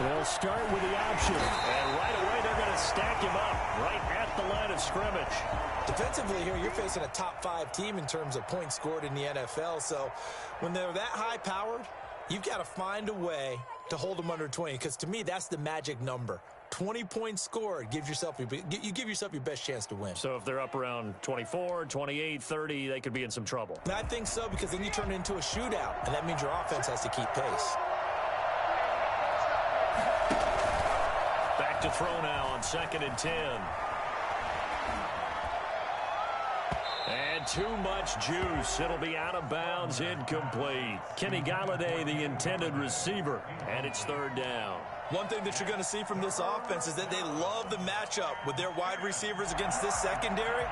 They'll start with the option. And right away, they're going to stack him up right at the line of scrimmage. Defensively here, you're facing a top-5 team in terms of points scored in the NFL. So when they're that high-powered, you've got to find a way to hold them under 20. Because to me, that's the magic number. 20 points scored, you give yourself your best chance to win. So if they're up around 24, 28, 30, they could be in some trouble. And I think so, because then you turn it into a shootout, and that means your offense has to keep pace. Back to throw now on 2nd and 10. And too much juice. It'll be out of bounds, incomplete. Kenny Galladay, the intended receiver, and it's 3rd down. One thing that you're going to see from this offense is that they love the matchup with their wide receivers against this secondary.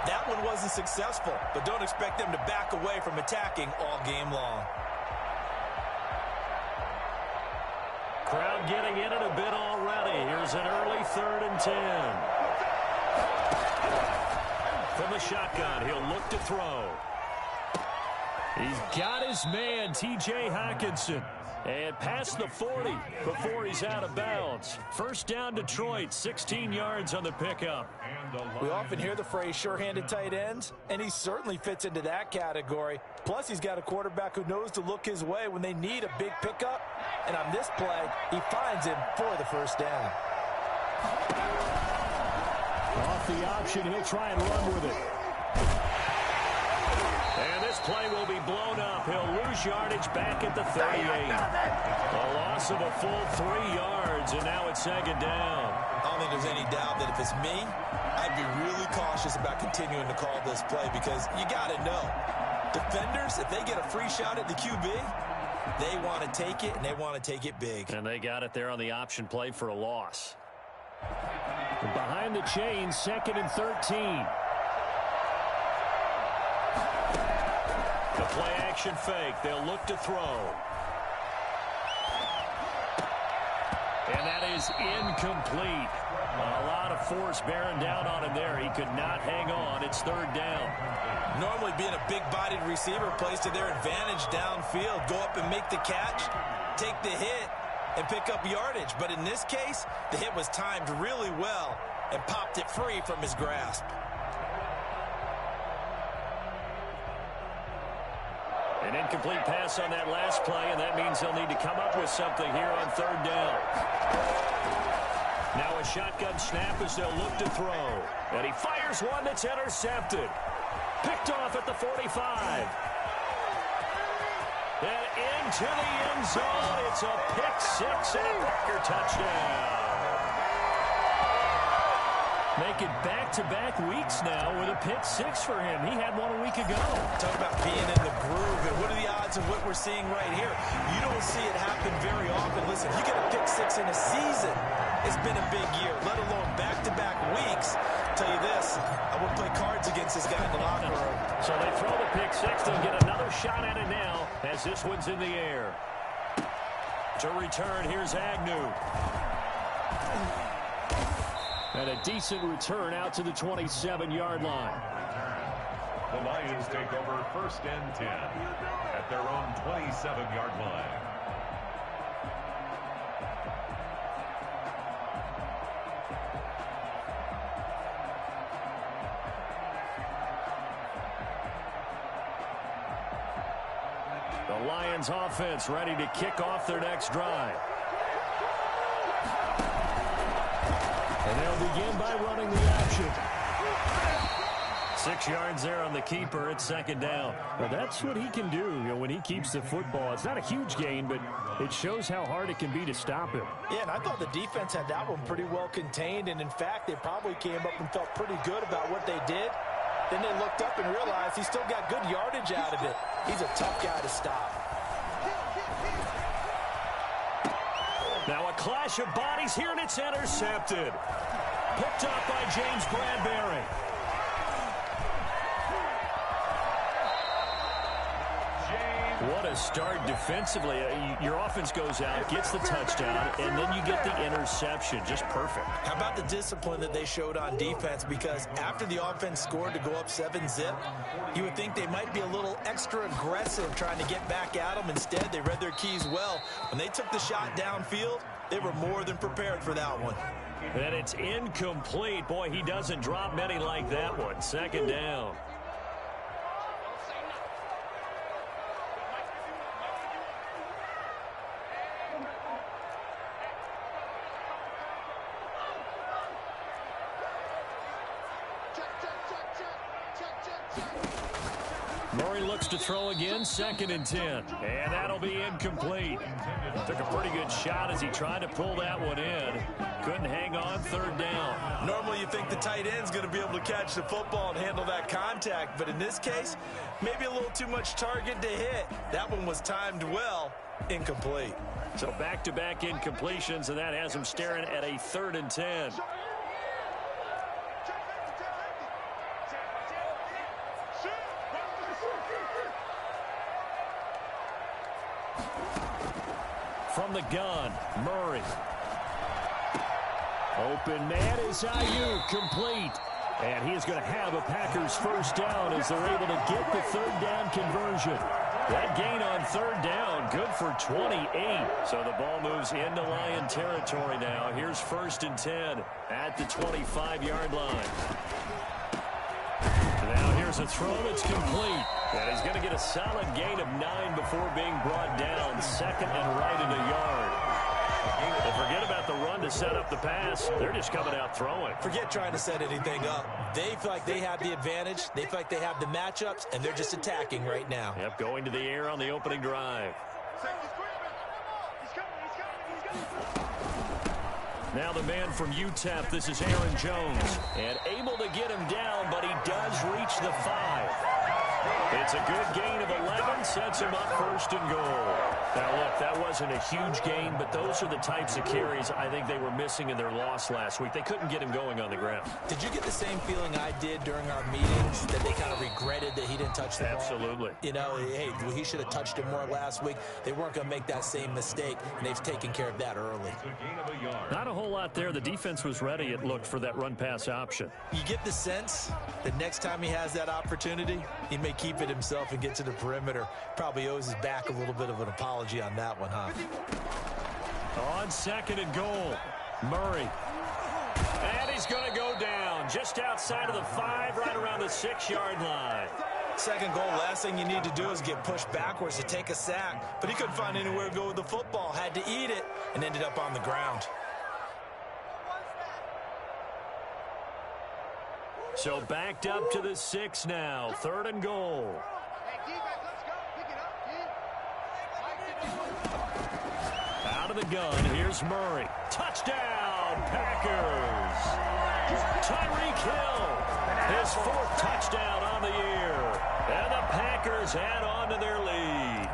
That one wasn't successful, but don't expect them to back away from attacking all game long. Crowd getting in it a bit already. Here's an early 3rd and 10. From the shotgun, he'll look to throw. He's got his man, T.J. Hockenson. And past the 40 before he's out of bounds. 1st down, Detroit, 16 yards on the pickup. We often hear the phrase sure-handed tight ends, and he certainly fits into that category. Plus, he's got a quarterback who knows to look his way when they need a big pickup. And on this play, he finds him for the 1st down. Off the option, he'll try and run with it. And this play will be blown up. He'll lose yardage back at the 38. A loss of a full 3 yards, and now it's 2nd down. I don't think there's any doubt that if it's me, I'd be really cautious about continuing to call this play, because you got to know, defenders, if they get a free shot at the QB, they want to take it, and they want to take it big. And they got it there on the option play for a loss. Behind the chains, 2nd and 13. The play-action fake. They'll look to throw. And that is incomplete. A lot of force bearing down on him there. He could not hang on. It's 3rd down. Normally being a big-bodied receiver plays to their advantage downfield. Go up and make the catch, take the hit, and pick up yardage. But in this case, the hit was timed really well and popped it free from his grasp. An incomplete pass on that last play, and that means they'll need to come up with something here on 3rd down. Now a shotgun snap as they'll look to throw. And he fires one that's intercepted. Picked off at the 45. And into the end zone. It's a pick-6 and a Packer touchdown. Make it back-to-back weeks now with a pick-6 for him. He had one a week ago. Talk about being in the groove, and what are the odds of what we're seeing right here? You don't see it happen very often. Listen, you get a pick-6 in a season, it's been a big year, let alone back-to-back weeks. I'll tell you this, I wouldn't play cards against this guy in the locker room. So they throw the pick-6. They'll get another shot at it now as this one's in the air. To return, here's Agnew. And a decent return out to the 27-yard line. The Lions take over 1st and 10 at their own 27-yard line. The Lions offense ready to kick off their next drive. And they'll begin by running the option. 6 yards there on the keeper. It's 2nd down. Well, that's what he can do, when he keeps the football. It's not a huge gain, but it shows how hard it can be to stop him. Yeah, and I thought the defense had that one pretty well contained, and in fact, they probably came up and felt pretty good about what they did. Then they looked up and realized he still got good yardage out of it. He's a tough guy to stop. Now a clash of bodies here, and it's intercepted. Picked up by James Bradbury. What a start defensively. Your offense goes out, gets the touchdown, and then you get the interception. Just perfect. How about the discipline that they showed on defense? Because after the offense scored to go up 7-zip, you would think they might be a little extra aggressive trying to get back at them. Instead, they read their keys well. When they took the shot downfield, They were more than prepared for that one. And it's incomplete. Boy, he doesn't drop many like that one. Second down. Murray looks to throw again, 2nd and 10. And that'll be incomplete. Took a pretty good shot as he tried to pull that one in. Couldn't hang on, 3rd down. Normally you think the tight end's going to be able to catch the football and handle that contact. But in this case, maybe a little too much target to hit. That one was timed well. Incomplete. So back-to-back incompletions, and that has him staring at a 3rd and 10. From the gun, Murray. Open man is Ayuk, complete. And he is going to have a Packers first down as they're able to get the 3rd down conversion. That gain on 3rd down, good for 28. So the ball moves into Lion territory now. Here's 1st and 10 at the 25-yard line. Now here's a throw that's complete. And he's going to get a solid gain of 9 before being brought down. 2nd and right in a yard. And forget about the run to set up the pass. They're just coming out throwing. Forget trying to set anything up. They feel like they have the advantage. They feel like they have the matchups, and they're just attacking right now. Yep, going to the air on the opening drive. Now the man from UTEP, this is Aaron Jones. And able to get him down, but he does reach the 5. It's a good gain of 11, sets him up 1st and goal. Now, look, that wasn't a huge gain, but those are the types of carries I think they were missing in their loss last week. They couldn't get him going on the ground. Did you get the same feeling I did during our meetings, that they kind of regretted that he didn't touch the ball? Absolutely. You know, hey, he should have touched it more last week. They weren't going to make that same mistake, and they've taken care of that early. Not a whole lot there. The defense was ready, it looked, for that run-pass option. You get the sense that next time he has that opportunity, he may keep it himself and get to the perimeter. Probably owes his back a little bit of an apology on that one, huh? On 2nd and goal, Murray. And he's going to go down just outside of the 5, right around the 6-yard line. 2nd goal, last thing you need to do is get pushed backwards to take a sack. But he couldn't find anywhere to go with the football, had to eat it, and ended up on the ground. So backed up to the 6 now, 3rd and goal. Out of the gun, here's Murray. Touchdown, Packers. Tyreek Hill, his 4th touchdown on the year. And the Packers add on to their lead.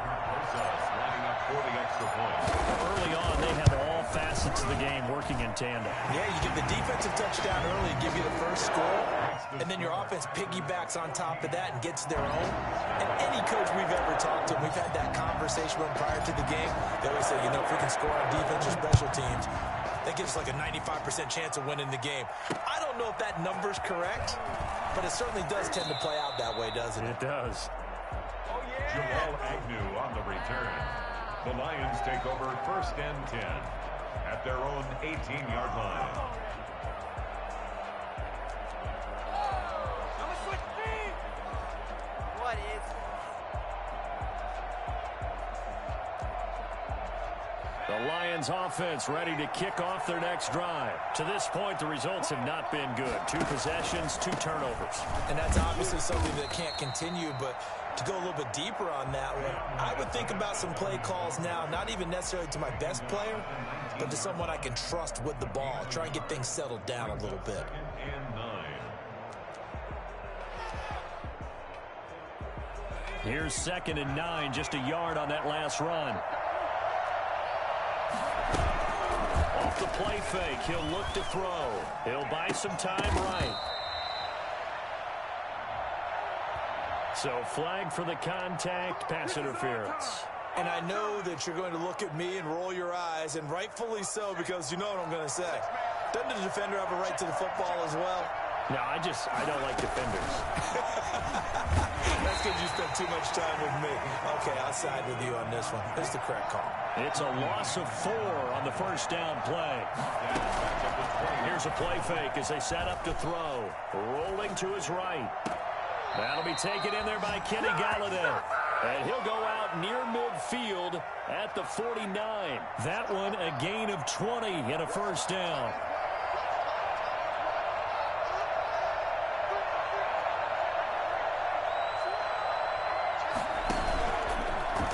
Lining up for the extra point. Early on, they have all facets of the game working in tandem. Yeah, you get the defensive touchdown early, give you the first score, and then your offense piggybacks on top of that and gets their own. And any coach we've ever talked to, we've had that conversation with them prior to the game, they always say, you know, if we can score on defense or special teams, that gives us like a 95% chance of winning the game. I don't know if that number's correct, but it certainly does tend to play out that way, doesn't it? It does. Jamal Agnew on the return. The Lions take over 1st and 10 at their own 18-yard line. What is The Lions offense ready to kick off their next drive. To this point, the results have not been good. 2 possessions, 2 turnovers. And that's obviously something that can't continue, but to go a little bit deeper on that one, I would think about some play calls now, not even necessarily to my best player, but to someone I can trust with the ball. Try and get things settled down a little bit. And 9. Here's 2nd and 9, just a yard on that last run. Off the play fake, he'll look to throw. He'll buy some time right. So flag for the contact, pass interference. And I know that you're going to look at me and roll your eyes, and rightfully so, because you know what I'm going to say. Doesn't the defender have a right to the football as well? No, I don't like defenders. That's because you spent too much time with me. Okay, I'll side with you on this one. It's the correct call. It's a loss of 4 on the first down play. Here's a play fake as they set up to throw. Rolling to his right. That'll be taken in there by Kenny Galladay. And he'll go out near midfield at the 49. That one a gain of 20 and a first down.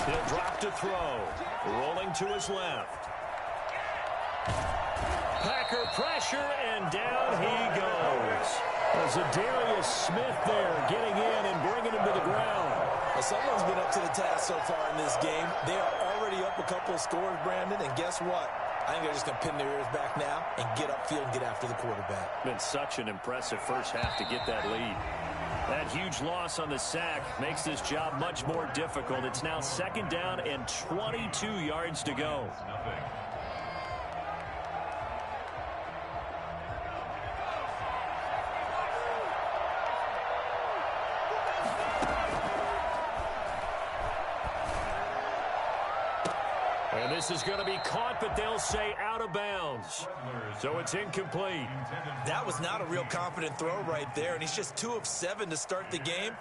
He'll drop to throw. Rolling to his left. Packer pressure, and down he goes. There's a Darius Smith there getting in and bringing him to the ground. Well, someone's been up to the task so far in this game. They are already up a couple of scores, Brandon, and guess what? I think they're just going to pin their ears back now and get upfield and get after the quarterback. Been such an impressive first half to get that lead. That huge loss on the sack makes this job much more difficult. It's now second down and 22 yards to go. And this is going to be caught, but they'll say out of bounds. So it's incomplete. That was not a real confident throw right there, and he's just 2 of 7 to start the game.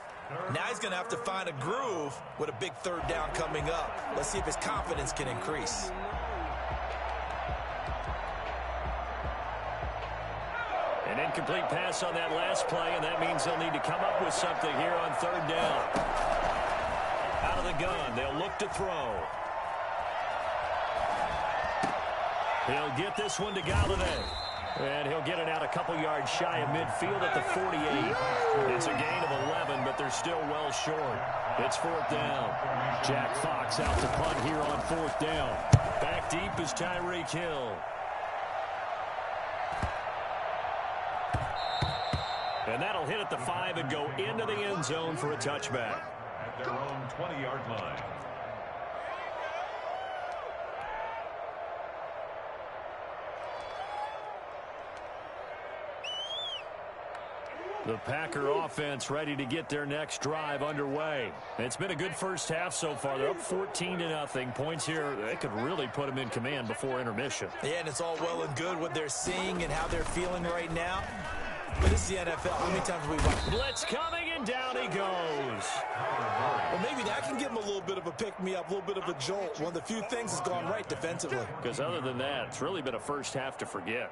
Now he's going to have to find a groove with a big third down coming up. Let's see if his confidence can increase. An incomplete pass on that last play, and that means they'll need to come up with something here on third down. Out of the gun, they'll look to throw. He'll get this one to Galladay. And he'll get it out a couple yards shy of midfield at the 48. It's a gain of 11, but they're still well short. It's fourth down. Jack Fox out to punt here on fourth down. Back deep is Tyreek Hill. And that'll hit at the 5 and go into the end zone for a touchback. At their own 20-yard line. The Packer offense ready to get their next drive underway. It's been a good first half so far. They're up 14-0. Points here, they could really put them in command before intermission. Yeah, and it's all well and good what they're seeing and how they're feeling right now. But this is the NFL. How many times have we watched? Blitz coming, and down he goes. Well, maybe that can give him a little bit of a pick-me-up, a little bit of a jolt. One of the few things that's gone right defensively. Because other than that, it's really been a first half to forget.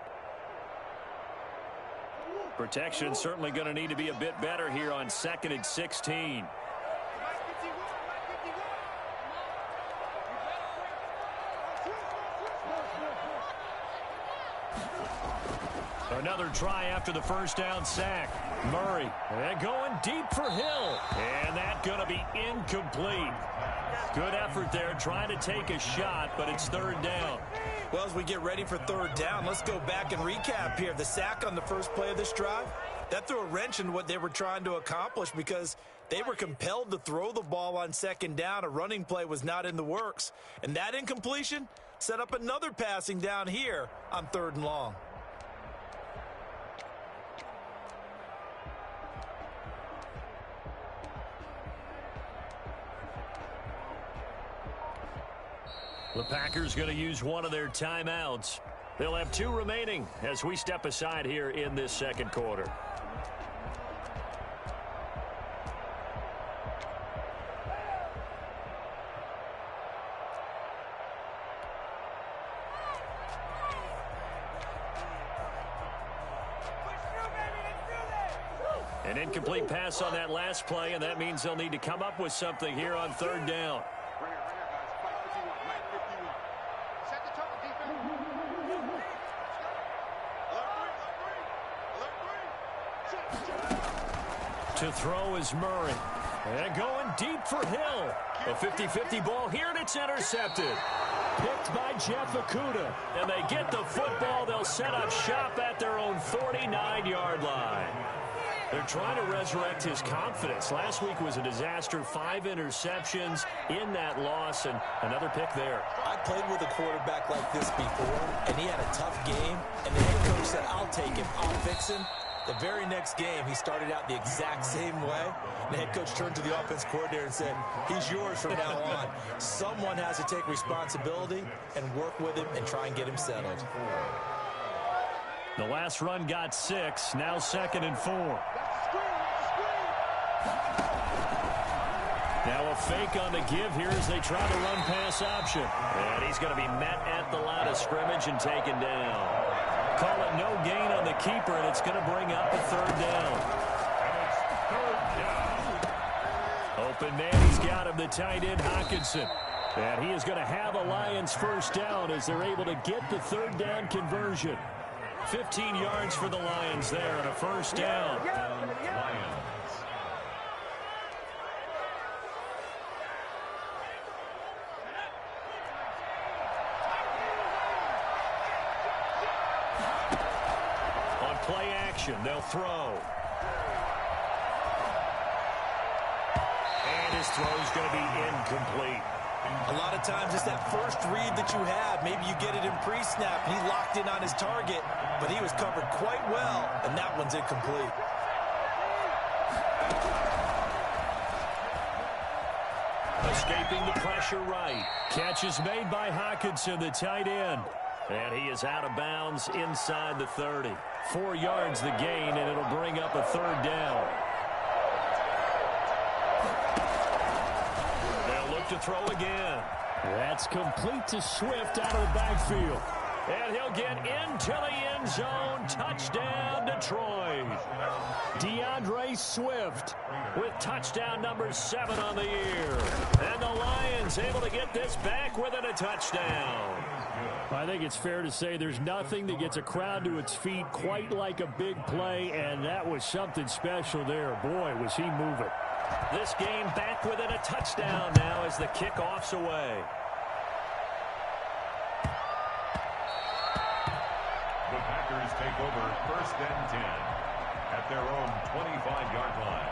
Protection certainly going to need to be a bit better here on 2nd and 16. Another try after the first down sack. Murray, and going deep for Hill. And that's going to be incomplete. Good effort there, trying to take a shot, but it's third down. Well, as we get ready for third down, let's go back and recap here. The sack on the first play of this drive, that threw a wrench in what they were trying to accomplish because they were compelled to throw the ball on second down. A running play was not in the works. And that incompletion set up another passing down here on 3rd and long. The Packers going to use one of their timeouts. They'll have 2 remaining as we step aside here in this second quarter. An incomplete pass on that last play, and that means they'll need to come up with something here on third down. To throw is Murray. And going deep for Hill. A 50-50 ball here, and it's intercepted. Picked by Jeff Okudah. And they get the football. They'll set up shop at their own 49-yard line. They're trying to resurrect his confidence. Last week was a disaster. 5 interceptions in that loss, and another pick there. I played with a quarterback like this before, and he had a tough game, and the head coach said, I'll take him, I'll fix him. The very next game, he started out the exact same way. The head coach turned to the offense coordinator and said, he's yours from now on. Someone has to take responsibility and work with him and try and get him settled. The last run got 6, now 2nd and 4. Now a fake on the give here as they try to run pass option. And he's going to be met at the line of scrimmage and taken down. Call it no gain on the keeper, and it's going to bring up a 3rd down. And it's 3rd down. Open man, he's got him, the tight end, Hawkinson. And he is going to have a Lions 1st down as they're able to get the 3rd down conversion. 15 yards for the Lions there and a 1st down. Lions. Play action, they'll throw. And his throw's going to be incomplete. A lot of times it's that first read that you have. Maybe you get it in pre-snap. He locked in on his target, but he was covered quite well, and that one's incomplete. Escaping the pressure right. Catch is made by Hawkinson, the tight end. And he is out of bounds inside the 30. 4 yards the gain, and it'll bring up a 3rd down. They'll look to throw again. That's complete to Swift out of the backfield. And he'll get into the end zone. Touchdown, Detroit. DeAndre Swift with touchdown number 7 on the year. And the Lions able to get this back within a touchdown. I think it's fair to say there's nothing that gets a crowd to its feet quite like a big play, and that was something special there. Boy, was he moving. This game back within a touchdown now as the kickoff's away. The Packers take over 1st and 10 at their own 25-yard line.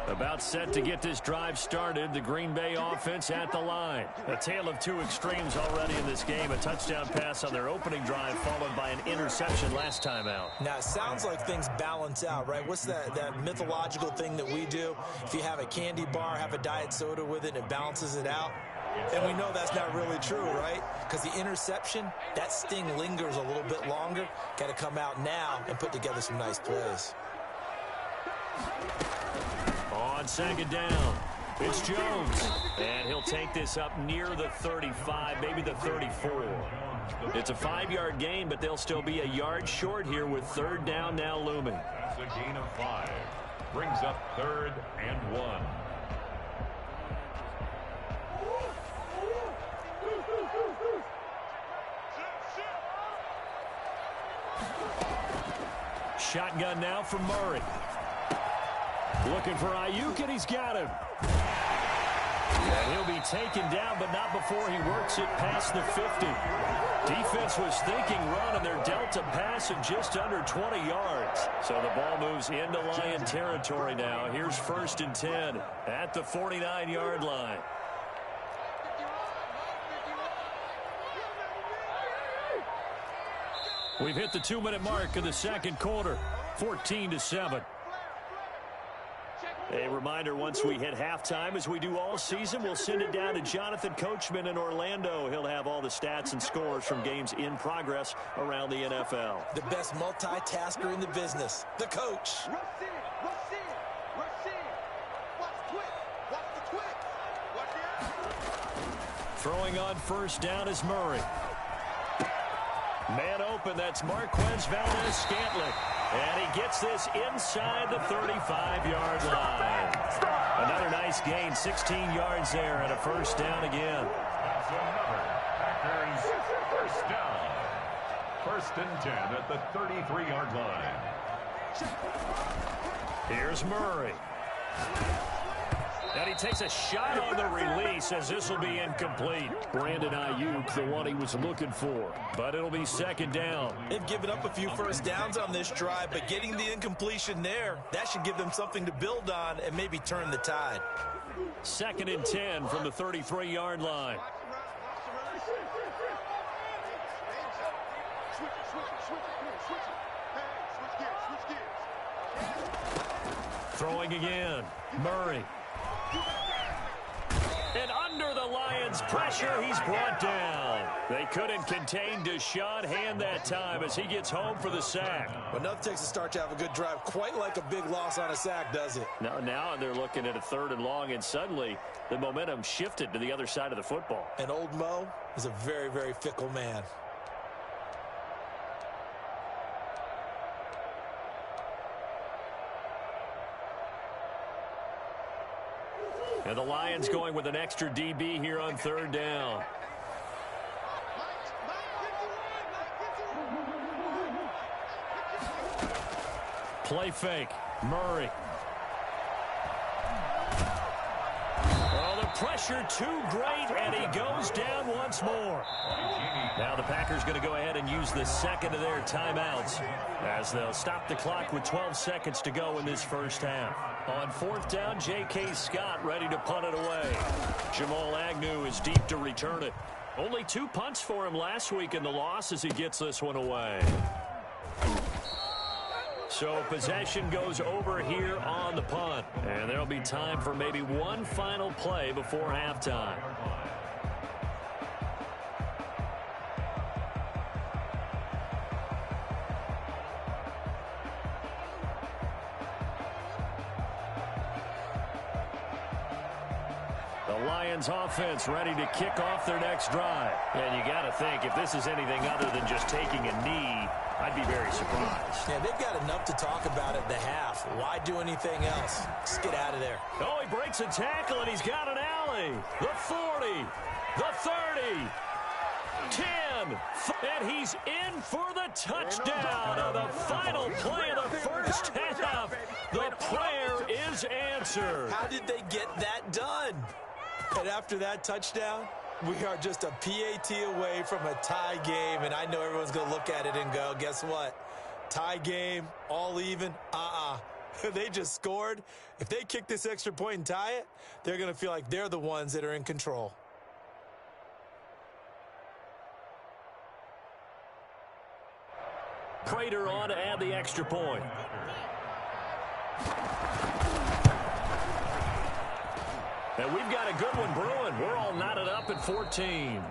About set to get this drive started. The Green Bay offense at the line. A tale of 2 extremes already in this game. A touchdown pass on their opening drive followed by an interception last time out. Now, it sounds like things balance out, right? What's that mythological thing that we do? If you have a candy bar, have a diet soda with it, and it balances it out. And we know that's not really true, right? Because the interception, that sting lingers a little bit longer. Got to come out now and put together some nice plays. On 2nd down, it's Jones. And he'll take this up near the 35, maybe the 34. It's a 5-yard gain, but they'll still be a yard short here with 3rd down now looming. That's a gain of 5. Brings up 3rd and 1. Shotgun now from Murray. Looking for Ayuk, and he's got him. And he'll be taken down, but not before he works it past the 50. Defense was thinking run, and they're dealt a pass of just under 20 yards. So the ball moves into Lion territory now. Here's 1st and 10 at the 49-yard line. We've hit the 2-minute mark of the 2nd quarter, 14-7. A reminder, once we hit halftime, as we do all season, we'll send it down to Jonathan Coachman in Orlando. He'll have all the stats and scores from games in progress around the NFL. The best multitasker in the business, the coach. Throwing on 1st down is Murray. Man open, that's Marquez Valdez-Scantling. And he gets this inside the 35-yard line. Another nice gain, 16 yards there, and a 1st down again. That's another Packers 1st down. 1st and 10 at the 33-yard line. Here's Murray. And he takes a shot on the release as this will be incomplete. Brandon Ayuk, the one he was looking for. But it'll be 2nd down. They've given up a few 1st downs on this drive, but getting the incompletion there, that should give them something to build on and maybe turn the tide. 2nd and 10 from the 33-yard line. Throwing again. Murray. And under the Lions' pressure, he's brought down. They couldn't contain Deshaun Hand that time as he gets home for the sack. Well, nothing takes a start to have a good drive, quite like a big loss on a sack, does it? Now they're looking at a 3rd and long, and suddenly the momentum shifted to the other side of the football. And old Mo is a very, very fickle man. And the Lions going with an extra DB here on 3rd down. Play fake. Murray. Oh, the pressure too great, and he goes down once more. Now the Packers going to go ahead and use the 2nd of their timeouts as they'll stop the clock with 12 seconds to go in this first half. On 4th down, J.K. Scott ready to punt it away. Jamal Agnew is deep to return it. Only 2 punts for him last week in the loss as he gets this one away. So possession goes over here on the punt. And there'll be time for maybe one final play before halftime. The Lions offense ready to kick off their next drive. And you got to think, if this is anything other than just taking a knee, I'd be very surprised. Yeah, they've got enough to talk about at the half. Why do anything else? Just get out of there. Oh, he breaks a tackle, and he's got an alley. The 40, the 30, 10, and he's in for the touchdown on the final play of the first half. The prayer is answered. How did they get that done? And after that touchdown, we are just a PAT away from a tie game, and I know everyone's going to look at it and go, guess what? Tie game, all even, They just scored. If they kick this extra point and tie it, they're going to feel like they're the ones that are in control. Prater on to add the extra point. And we've got a good one brewing. We're all knotted up at 14.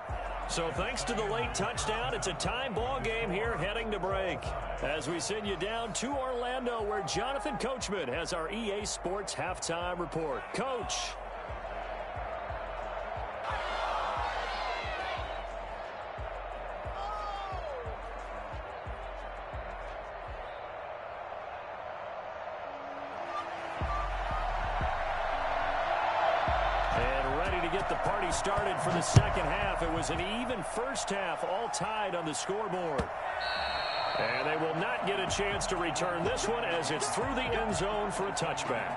So thanks to the late touchdown, it's a tie ball game here heading to break. As we send you down to Orlando, where Jonathan Coachman has our EA Sports halftime report. Coach. Get the party started for the second half. It was an even first half, all tied on the scoreboard. And they will not get a chance to return this one as it's through the end zone for a touchback.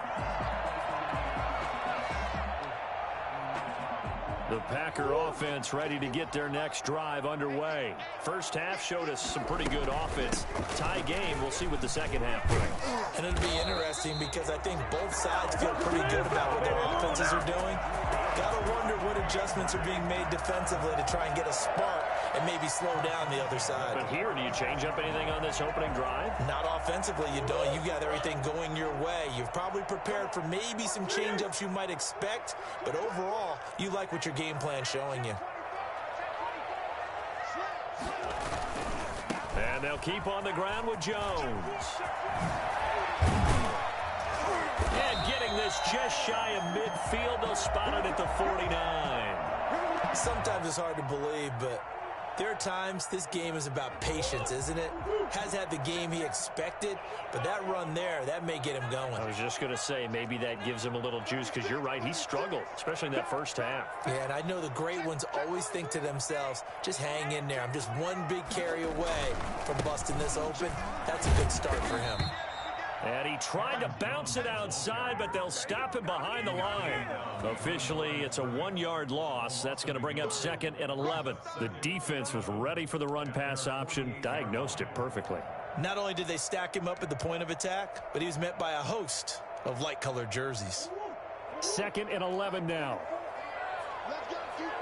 The Packer offense ready to get their next drive underway. First half showed us some pretty good offense. Tie game, we'll see what the second half brings. And it'll be interesting because I think both sides feel pretty good about what their offenses are doing. Gotta wonder what adjustments are being made defensively to try and get a spark and maybe slow down the other side. But here, do you change up anything on this opening drive? Not offensively, you don't. You've got everything going your way. You've probably prepared for maybe some change-ups you might expect, but overall, you like what your game plan's showing you. And they'll keep on the ground with Jones. And getting this just shy of midfield, they'll spot it at the 49. Sometimes it's hard to believe, but there are times this game is about patience, isn't it? Has had the game he expected, but that run there, that may get him going. I was just going to say, maybe that gives him a little juice, because you're right, he struggled, especially in that first half. Yeah, and I know the great ones always think to themselves, just hang in there. I'm just one big carry away from busting this open. That's a good start for him. And he tried to bounce it outside, but they'll stop him behind the line. Officially, it's a 1-yard loss. That's going to bring up 2nd and 11. The defense was ready for the run-pass option, diagnosed it perfectly. Not only did they stack him up at the point of attack, but he was met by a host of light-colored jerseys. 2nd and 11 now. Let's go, defense.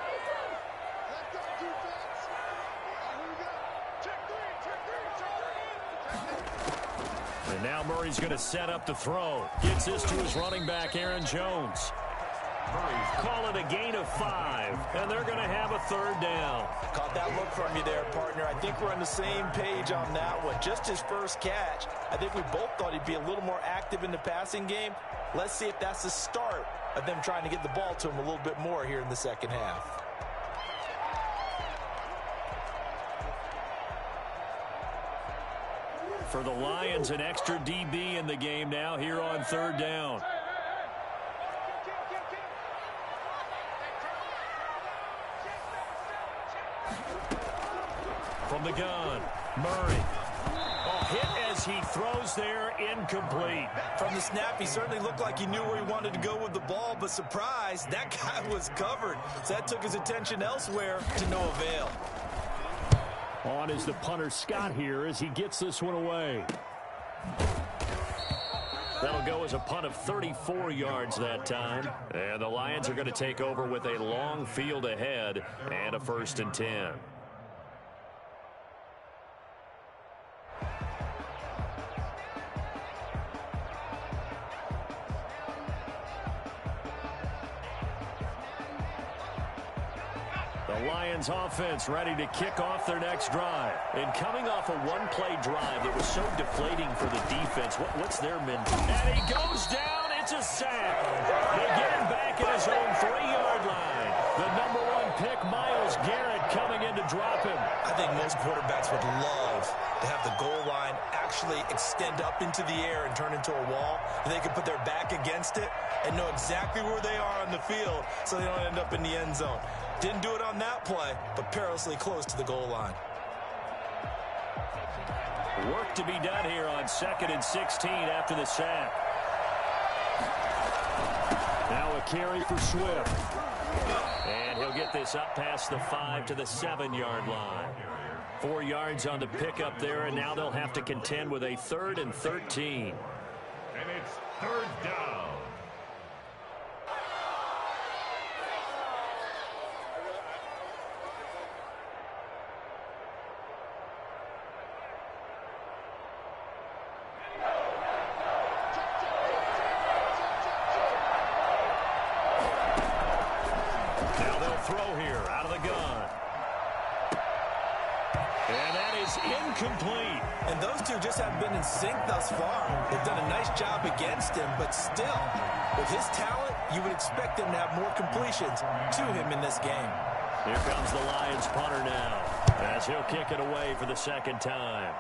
Let's go, defense. Here we go. Check three. And now Murray's going to set up the throw. Gets this to his running back, Aaron Jones. Call it a gain of 5, and they're going to have a 3rd down. Caught that look from you there, partner. I think we're on the same page on that one. Just his first catch. I think we both thought he'd be a little more active in the passing game. Let's see if that's the start of them trying to get the ball to him a little bit more here in the second half. For the Lions, an extra DB in the game now here on 3rd down. From the gun, Murray. Hit as he throws there, incomplete. From the snap, he certainly looked like he knew where he wanted to go with the ball, but surprise, that guy was covered. So that took his attention elsewhere to no avail. On is the punter, Scott, here as he gets this one away. That'll go as a punt of 34 yards that time. And the Lions are going to take over with a long field ahead and a 1st and 10. The Lions offense ready to kick off their next drive. And coming off a one-play drive that was so deflating for the defense, what's their mentality? And he goes down. It's a sack. They get him back at his own 3-yard line. The number 1 pick, Myles Garrett, coming in to drop him. I think most quarterbacks would love to have the goal line actually extend up into the air and turn into a wall. And they can put their back against it and know exactly where they are on the field so they don't end up in the end zone. Didn't do it on that play, but perilously close to the goal line. Work to be done here on 2nd and 16 after the sack. Now a carry for Swift. And he'll get this up past the 5 to the 7-yard line. 4 yards on the pickup there, and now they'll have to contend with a 3rd and 13. And it's 3rd down. Incomplete. And those two just haven't been in sync thus far. They've done a nice job against him, but still, with his talent, you would expect him to have more completions to him in this game. Here comes the Lions punter now, as he'll kick it away for the 2nd time.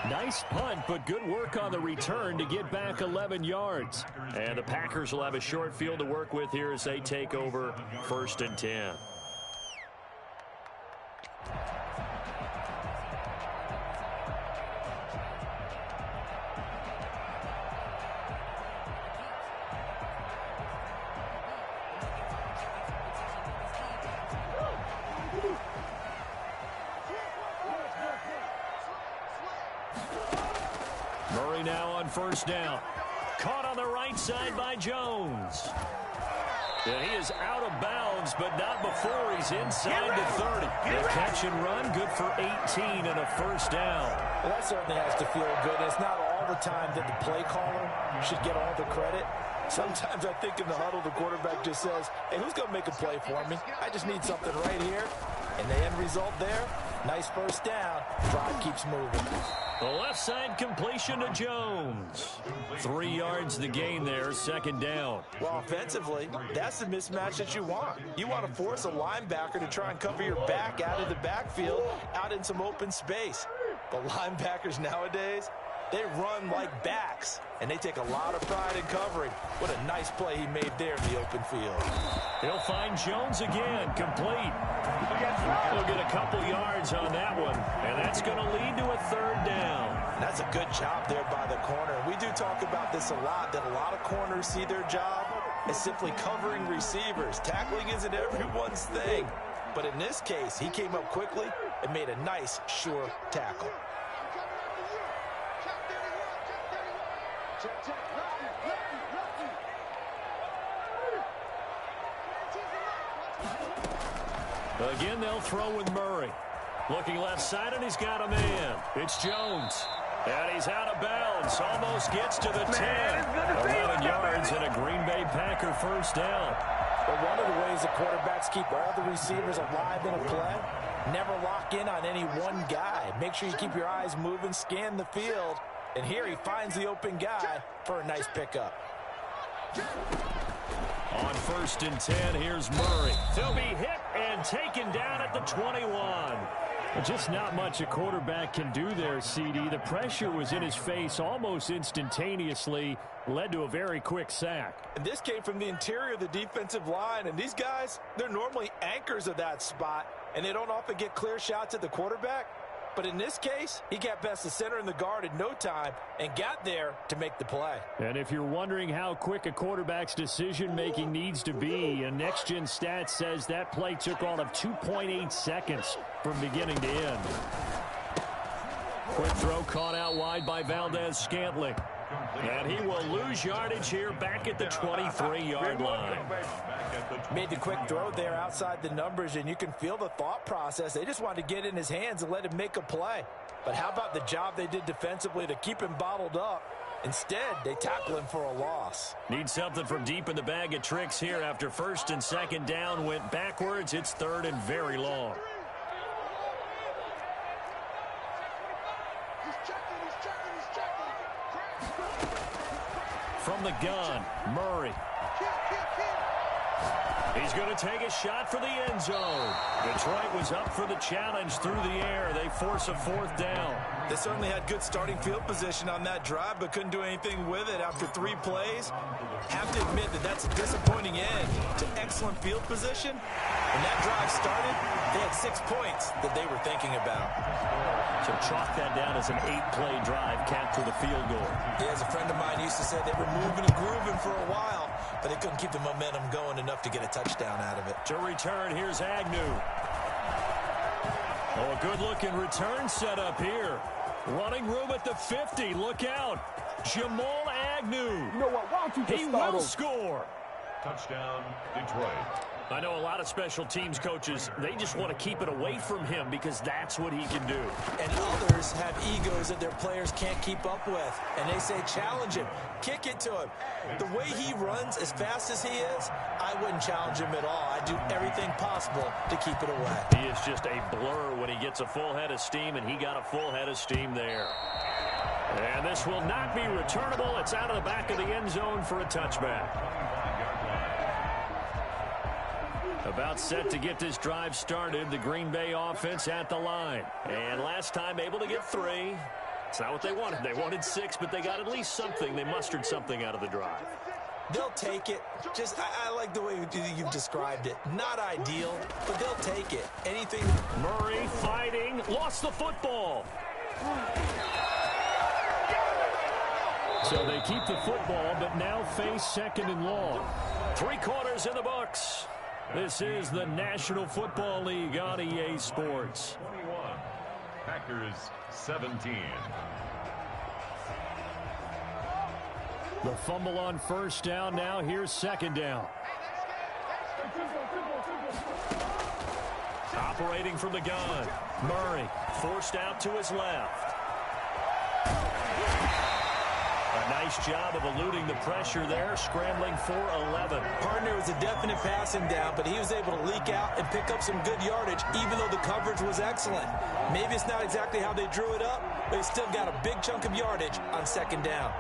Nice punt, but good work on the return to get back 11 yards. And the Packers will have a short field to work with here as they take over 1st and 10. Murray now on 1st down. Caught on the right side by Jones. And he is out of bounds, but not before he's inside the 30. The catch and run, good for 18 and a 1st down. Well, that certainly has to feel good. It's not all the time that the play caller should get all the credit. Sometimes I think in the huddle, the quarterback just says, hey, who's going to make a play for me? I just need something right here. And the end result there, nice 1st down. Drive keeps moving. The left side completion to Jones. 3 yards the gain there, 2nd down. Well, offensively, that's the mismatch that you want. You want to force a linebacker to try and cover your back out of the backfield, out in some open space. But linebackers nowadays, they run like backs, and they take a lot of pride in covering. What a nice play he made there in the open field. He'll find Jones again, complete. He'll get a couple yards on that one, and that's going to lead to a 3rd down. That's a good job there by the corner. We do talk about this a lot, that a lot of corners see their job as simply covering receivers. Tackling isn't everyone's thing. But in this case, he came up quickly, and made a nice, sure tackle. Again, they'll throw with Murray. Looking left side, and he's got a man. It's Jones. And he's out of bounds. Almost gets to the 10. 11 yards and a Green Bay Packer first down. But one of the ways the quarterbacks keep all the receivers alive in a play, never lock in on any one guy. Make sure you keep your eyes moving, scan the field. And here he finds the open guy for a nice pickup. On 1st and 10, here's Murray. They'll be hit and taken down at the 21. Just not much a quarterback can do there, CD. The pressure was in his face almost instantaneously, led to a very quick sack. And this came from the interior of the defensive line, and these guys, they're normally anchors of that spot, and they don't often get clear shots at the quarterback. But in this case, he got past the center and the guard in no time and got there to make the play. And if you're wondering how quick a quarterback's decision-making needs to be, a next-gen stat says that play took all of 2.8 seconds from beginning to end. Quick throw caught out wide by Valdez-Scantling. And he will lose yardage here back at the 23-yard line. Made the quick throw there outside the numbers, and you can feel the thought process. They just wanted to get in his hands and let him make a play. But how about the job they did defensively to keep him bottled up? Instead, they tackle him for a loss. Need something from deep in the bag of tricks here after 1st and 2nd down went backwards. It's 3rd and very long. From the gun, Murray. He's going to take a shot for the end zone. Detroit was up for the challenge through the air. They force a 4th down. They certainly had good starting field position on that drive, but couldn't do anything with it after 3 plays. Have to admit that that's a disappointing end to excellent field position. When that drive started, they had 6 points that they were thinking about. So chalk that down as an 8-play drive capped with a field goal. Yeah, as a friend of mine used to say, they were moving and grooving for a while, but they couldn't keep the momentum going enough to get a touchdown out of it. To return, here's Agnew. Oh, a good-looking return set up here. Running room at the 50. Look out. Jamal Agnew. You know what? Why don't you just He start will over? score. Touchdown, Detroit. I know a lot of special teams coaches, they just want to keep it away from him because that's what he can do. And others have egos that their players can't keep up with. And they say, challenge him. Kick it to him. The way he runs as fast as he is, I wouldn't challenge him at all. I'd do everything possible to keep it away. He is just a blur when he gets a full head of steam, and he got a full head of steam there. And this will not be returnable. It's out of the back of the end zone for a touchback. About set to get this drive started. The Green Bay offense at the line. And last time able to get 3. It's not what they wanted. They wanted 6, but they got at least something. They mustered something out of the drive. They'll take it. I like the way you've described it. Not ideal, but they'll take it. Anything. Murray fighting. Lost the football. So they keep the football, but now face 2nd and long. 3 quarters in the books. This is the National Football League on EA Sports. 21. Packers 17. The fumble on 1st down. Now here's 2nd down. Operating from the gun. Murray forced out to his left. A nice job of eluding the pressure there, scrambling for 11. Partner was a definite passing down, but he was able to leak out and pick up some good yardage, even though the coverage was excellent. Maybe it's not exactly how they drew it up, but he still got a big chunk of yardage on 2nd down.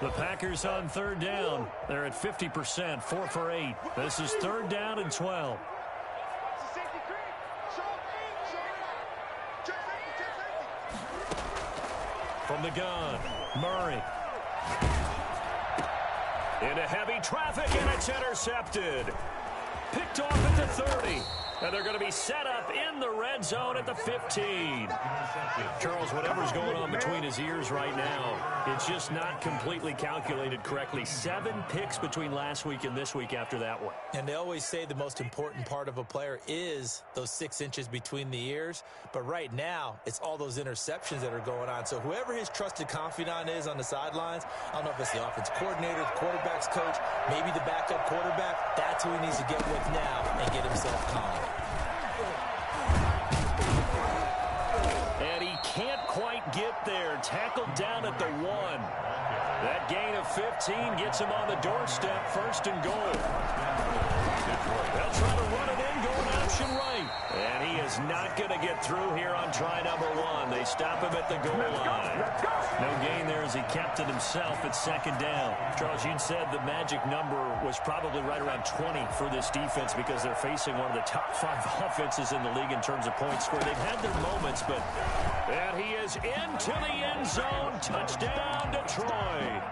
The Packers on 3rd down. They're at 50%, 4 for 8. This is 3rd down and 12. From the gun, Murray. Into heavy traffic, and it's intercepted. Picked off at the 30. And they're going to be set up in in the red zone at the 15. Charles, whatever's going on between his ears right now, it's just not completely calculated correctly. 7 picks between last week and this week after that one. And they always say the most important part of a player is those 6 inches between the ears. But right now, it's all those interceptions that are going on. So whoever his trusted confidant is on the sidelines, I don't know if it's the offense coordinator, the quarterback's coach, maybe the backup quarterback, that's who he needs to get with now and get himself calm. And he can't quite get there. Tackled down at the 1. That gain of 15 gets him on the doorstep, 1st and goal. They'll try to run it in, going option right. And he is not going to get through here on try number 1. They stop him at the goal line. No gain there as he kept it himself at 2nd down. Charles, you'd said the magic number was probably right around 20 for this defense because they're facing one of the top 5 offenses in the league in terms of points scored. They've had their moments, but and he is into the end zone. Touchdown, Detroit.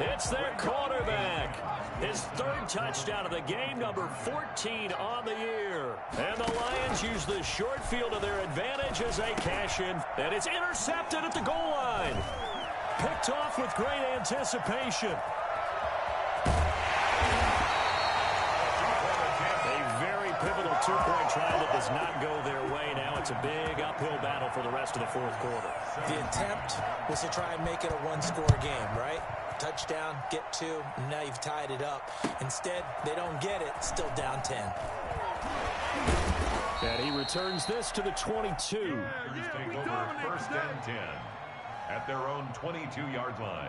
It's their quarterback. His 3rd touchdown of the game, number 14 on the year. And the Lions use the short field to their advantage as they cash in. And it's intercepted at the goal line. Picked off with great anticipation. A very pivotal 2-point try that does not go their way. Now it's a big uphill battle for the rest of the 4th quarter. The attempt was to try and make it a 1-score game, right? Touchdown, get 2, and now you've tied it up. Instead, they don't get it, still down 10. And he returns this to the 22. Take over 1st and 10 at their own 22-yard line.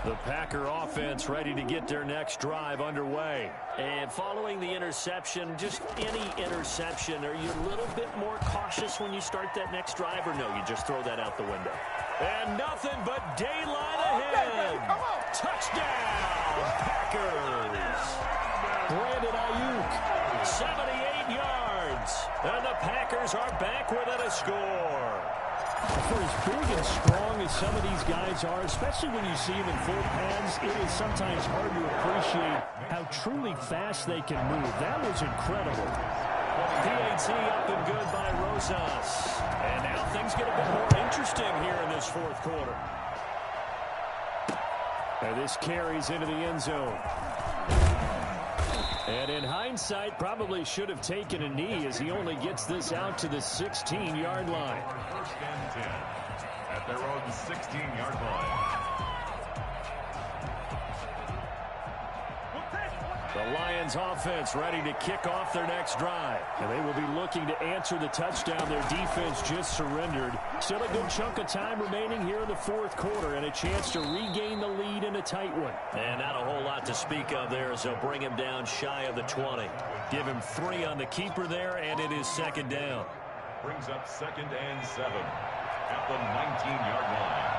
The Packer offense ready to get their next drive underway. And following the interception, just any interception, are you a little bit more cautious when you start that next drive, or no, you just throw that out the window? And nothing but daylight ahead. Touchdown, Packers. Brandon Ayuk, 78 yards. And the Packers are back within a score. For as big and strong as some of these guys are, especially when you see them in full pads, it is sometimes hard to appreciate how truly fast they can move. That was incredible. PAT up and good by Rosas. And now things get a bit more interesting here in this 4th quarter. And this carries into the end zone. And in hindsight, probably should have taken a knee as he only gets this out to the 16-yard line. 1st and 10 at their own 16-yard line. The Lions offense ready to kick off their next drive. And they will be looking to answer the touchdown their defense just surrendered. Still a good chunk of time remaining here in the 4th quarter and a chance to regain the lead in a tight one. And not a whole lot to speak of there as they'll bring him down shy of the 20. Give him 3 on the keeper there, and it is 2nd down. Brings up 2nd and 7 at the 19-yard line.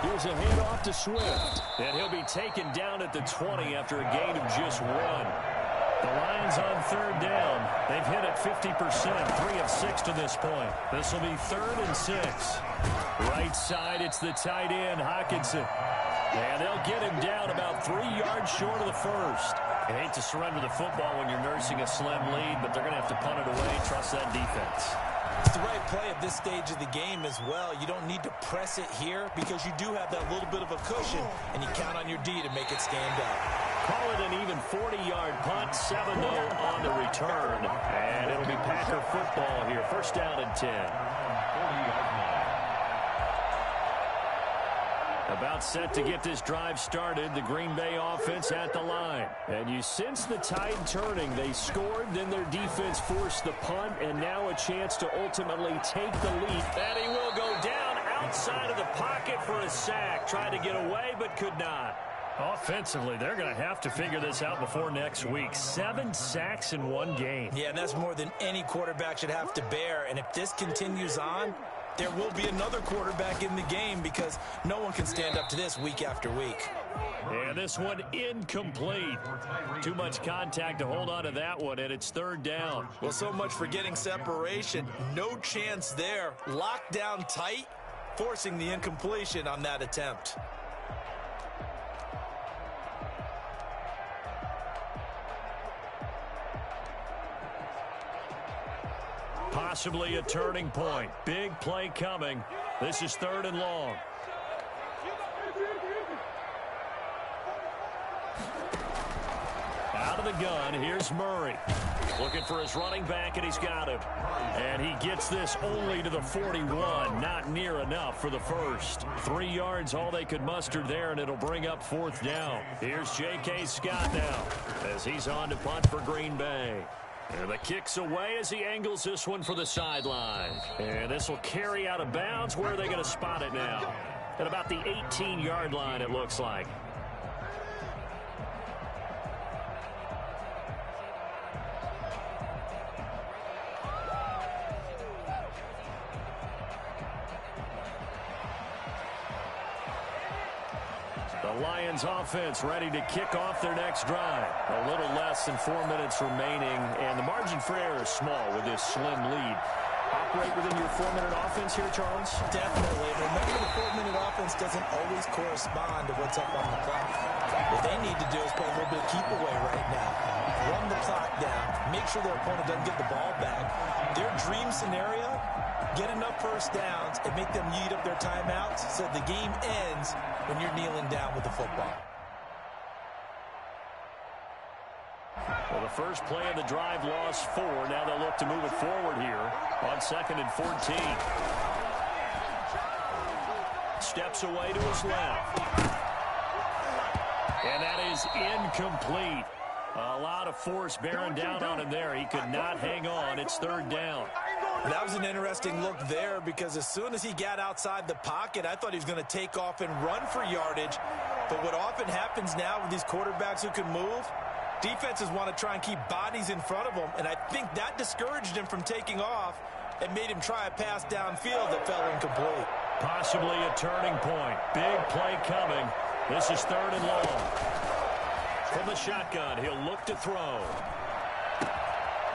Here's a handoff to Swift. And he'll be taken down at the 20 after a gain of just 1. The Lions on 3rd down. They've hit it 50%, 3 of 6 to this point. This will be 3rd and 6. Right side, it's the tight end, Hockenson. And they'll get him down about 3 yards short of the 1st. You hate to surrender the football when you're nursing a slim lead, but they're going to have to punt it away. Trust that defense. It's the right play at this stage of the game as well. You don't need to press it here because you do have that little bit of a cushion, and you count on your D to make it stand up. Call it an even 40-yard punt, 7-0 on the return. And it'll be Packer football here. 1st down and 10. 40-yard line. About set to get this drive started. The Green Bay offense at the line. And you sense the tide turning. They scored, then their defense forced the punt, and now a chance to ultimately take the lead. And he will go down outside of the pocket for a sack. Tried to get away, but could not. Offensively, they're going to have to figure this out before next week. 7 sacks in one game. Yeah, and that's more than any quarterback should have to bear. And if this continues on, there will be another quarterback in the game because no one can stand up to this week after week. And this one incomplete. Too much contact to hold on to that one, and it's third down. Well, so much for getting separation. No chance there. Locked down tight, forcing the incompletion on that attempt. Possibly a turning point. Big play coming. This is third and long. Out of the gun, here's Murray. Looking for his running back, and he's got him. And he gets this only to the 41. Not near enough for the first. 3 yards, all they could muster there, and it'll bring up fourth down. Here's J.K. Scott now as he's on to punt for Green Bay. And the kick's away as he angles this one for the sideline. And this will carry out of bounds. Where are they going to spot it now? At about the 18-yard line, it looks like. The Lions offense ready to kick off their next drive. A little less than 4 minutes remaining, and the margin for error is small with this slim lead. Operate within your 4-minute offense here, Charles? Definitely. Remember, the 4-minute offense doesn't always correspond to what's up on the clock. What they need to do is play a little bit of keep away right now. Run the clock down. Make sure their opponent doesn't get the ball back. Their dream scenario, get enough first downs and make them eat up their timeouts so the game ends when you're kneeling down with the football. Well, the first play of the drive lost 4. Now they'll look to move it forward here on 2nd and 14. Steps away to his left. And that is incomplete. A lot of force bearing down on him there. He could not hang on. It's third down. That was an interesting look there because as soon as he got outside the pocket, I thought he was going to take off and run for yardage. But what often happens now with these quarterbacks who can move, defenses want to try and keep bodies in front of them, and I think that discouraged him from taking off and made him try a pass downfield that fell incomplete. Possibly a turning point. Big play coming. This is third and long. From the shotgun, he'll look to throw.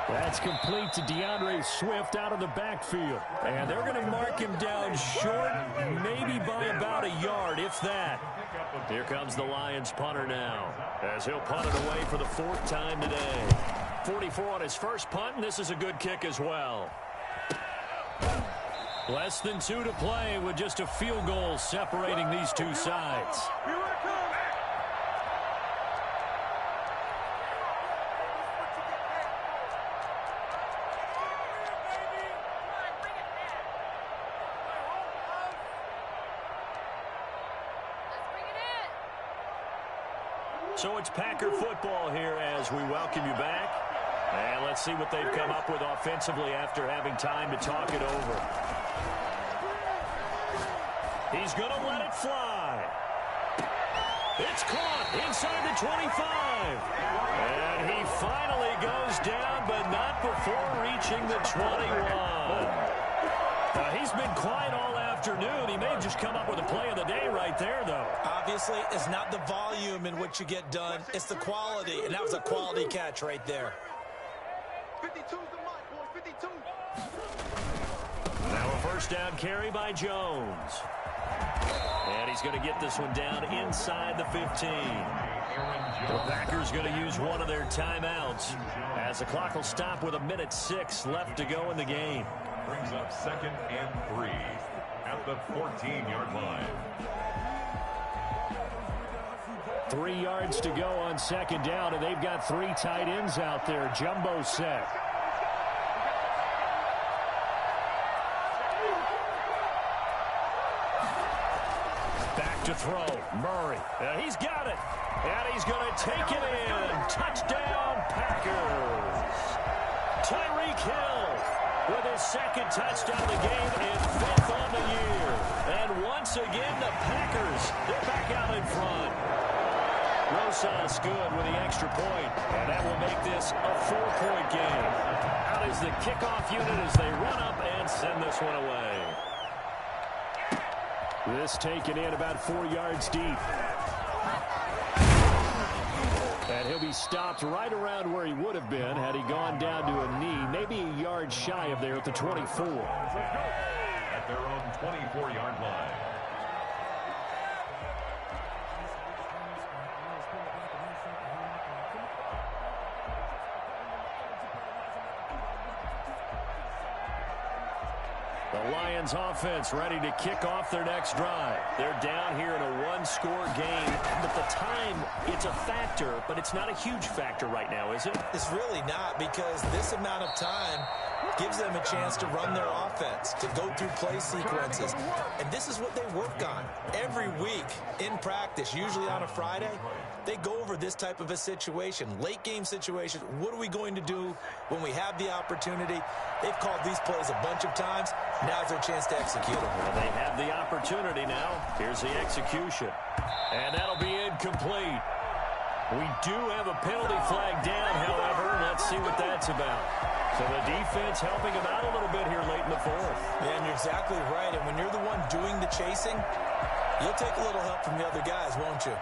That's complete to DeAndre Swift out of the backfield. And they're going to mark him down short, maybe by about a yard, if that. Here comes the Lions punter now, as he'll punt it away for the 4th time today. 44 on his first punt, and this is a good kick as well. Less than 2 to play with just a field goal separating these two sides. So it's Packer football here as we welcome you back. And let's see what they've come up with offensively after having time to talk it over. He's going to let it fly. It's caught inside the 25. And he finally goes down, but not before reaching the 21. He's been quiet all afternoon. He may have just come up with a play of the day right there, though. Obviously, it's not the volume in which you get done. It's the quality, and that was a quality catch right there. 52's the mark, boy, 52. Now a first down carry by Jones. And he's going to get this one down inside the 15. The Packers going to use one of their timeouts as the clock will stop with 1:06 left to go in the game. Brings up 2nd and 3 at the 14-yard line. 3 yards to go on 2nd down, and they've got 3 tight ends out there. Jumbo set. Back to throw. Murray. He's got it. And he's going to take it in. Touchdown, Packers. Tyreek Hill with his 2nd touchdown of the game and 5th on the year. And once again, the Packers, they're back out in front. Rosas good with the extra point, and that will make this a 4-point game. Out is the kickoff unit as they run up and send this one away. This taken in about 4 yards deep. And he'll be stopped right around where he would have been had he gone down to a knee, maybe a yard shy of there at the 24. At their own 24-yard line. The Lions offense ready to kick off their next drive. They're down here in a one-score game. But the time, it's a factor, but it's not a huge factor right now, is it? It's really not, because this amount of time gives them a chance to run their offense, to go through play sequences. And this is what they work on every week in practice, usually on a Friday. They go over this type of a situation, late game situation. What are we going to do when we have the opportunity? They've called these plays a bunch of times. Now's their chance to execute them. Well, they have the opportunity now. Here's the execution. And that'll be incomplete. We do have a penalty flag down, however. Let's see what that's about. So the defense helping him out a little bit here late in the fourth. Yeah, and you're exactly right. And when you're the one doing the chasing, you'll take a little help from the other guys, won't you?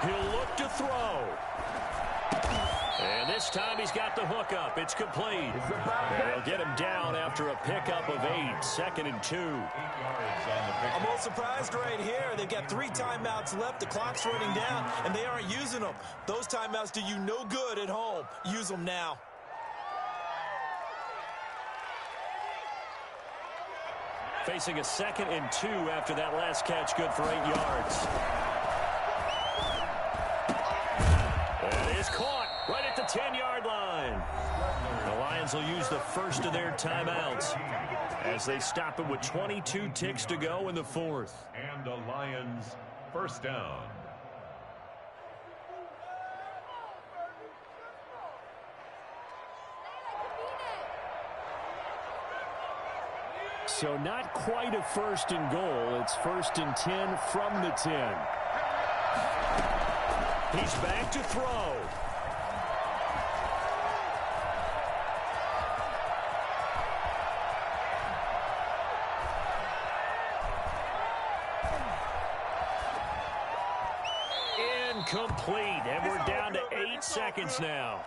He'll look to throw. And this time he's got the hook up. It's complete. They'll get him down after a pickup of 8, 2nd and 2. I'm a little surprised right here. They've got 3 timeouts left. The clock's running down, and they aren't using them. Those timeouts do you no good at home. Use them now. Facing a 2nd and 2 after that last catch, good for 8 yards. It is caught right at the 10-yard line. The Lions will use the first of their timeouts as they stop it with 22 ticks to go in the fourth. And the Lions first down. So not quite a 1st and goal. It's 1st and 10 from the 10. He's back to throw. Incomplete, and we're down to 8 seconds now.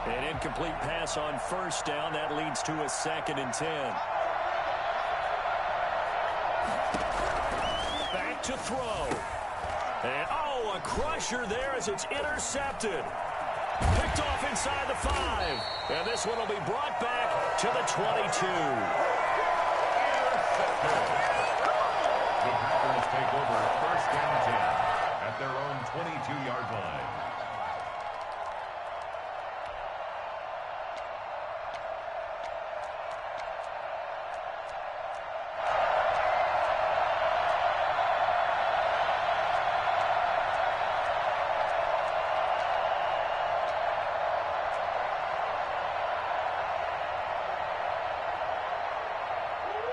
An incomplete pass on first down. That leads to a 2nd and 10. Back to throw. And, oh, a crusher there as it's intercepted. Picked off inside the 5. And this one will be brought back to the 22. The Packers take over 1st and 10 at their own 22-yard line.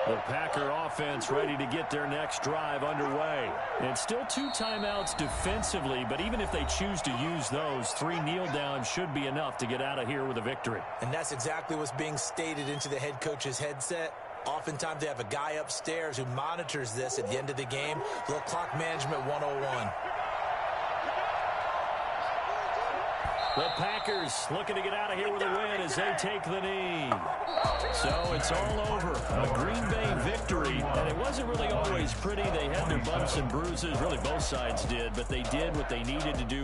The Packer offense ready to get their next drive underway. And still 2 timeouts defensively, but even if they choose to use those, 3 kneel downs should be enough to get out of here with a victory. And that's exactly what's being stated into the head coach's headset. Oftentimes they have a guy upstairs who monitors this at the end of the game. A little clock management 101. The Packers looking to get out of here with a win as they take the knee. So it's all over. A Green Bay victory. And it wasn't really always pretty. They had their bumps and bruises. Really both sides did. But they did what they needed to do